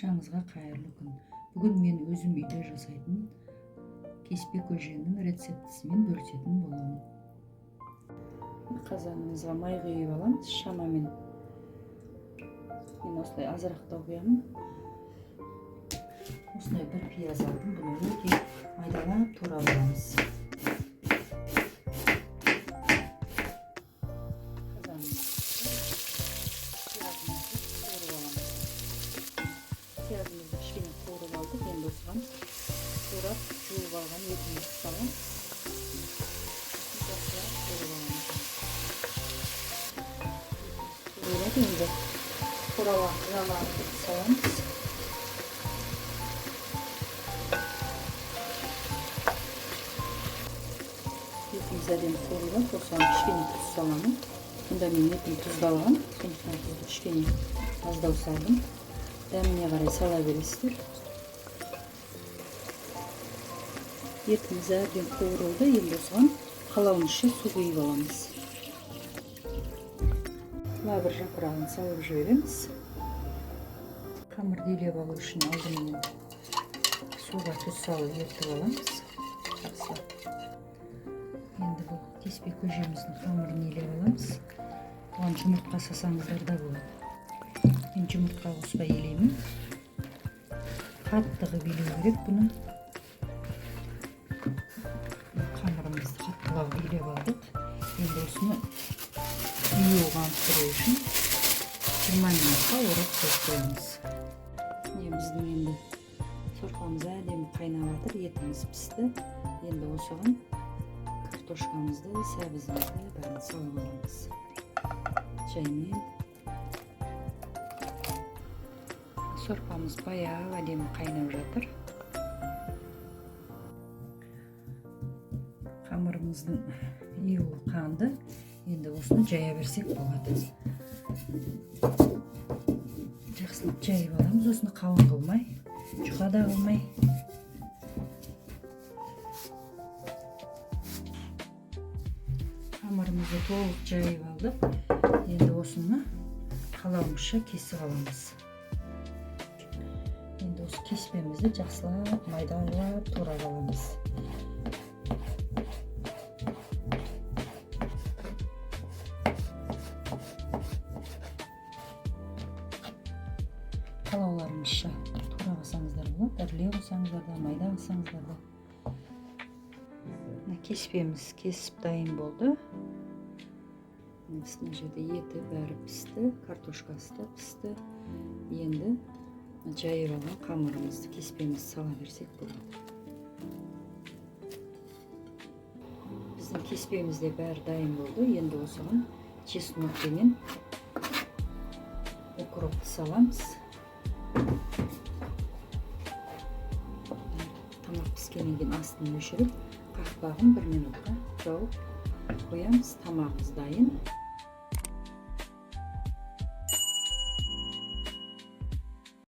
Баршаңызға қайырлы күн. Бүгін мен өзім үйде жасайтын кеспе көженің рецептісімен бөлісетін боламын. Қазанымызға май құйып аламыз. Шамамен мен осылай азырақтау құямын. Осылай бір пияз алдым. Бұны өте майдалап тураламыз. Piyazımızı kişinin korup aldık. Енді осыған турап жуып алған етімізді саламыз. Енді туралап саламыз. Етіміз әдемі қуырылып, осыған кішкене тұз саламын. Мұнда мен етім тұздалған, сондықтан тұзды кішкене аздау салдым. Дәміне қарай сала бересіздер. Етіміз әбден қуырылды. Енді осыған қалауымызша су құйып аламыз. Лавр жапырағын салып жібереміз. Қамырды илеп алу үшін алдымен суға тұз салып ертіп аламыз. Енді бұл кеспе көжеміздің қамырын илеп аламыз. Оған жұмыртқа салсаңыздар да болады. Мен жұмыртқа қоспай илеймін. Қаттығы билеу керек бұны. Қамырымызды қаттылау илеп алдық. Енді осыны ұйылған тұру үшін 20 минутқа орап қойып. Біздің енді сорпамыз әдемі қайнап жатыр, етіміз пісті. Енді осыған картошкамызды, сәбізімізді бәрін салып аламыз. Жаймен. Сорпамыз баяу әдемі қайнап жатыр. Қамырымыздың июы қанды. Енді осыны жая берсек болады. Жақсылап жайып аламыз. Осыны қалың қылмай, жұқа да қылмай. Қамырымызды толық жайып алдық. Енді осыны қалауымызша кесіп аламыз. Енді осы кеспемізді жақсылап майдалап турап аламыз. Қалауларыңызша тура қылсаңыздар болады, ірілеу қылсаңыздар да, майда қылсаңыздар да. Кеспеміз кесіп дайын болды. Мына жерде еті бәрі пісті, картошкасы да пісті. Енді жайып алған қамырымызды кеспемізді сала берсек болады. Біздің кеспемізде бәрі дайын болды. Енді осыған чеснок пен укропты саламыз. Тамақ піскеннен кейін астын өшіріп, қақпағын 1 минутқа жауып қоямыз. Тамағымыз дайын.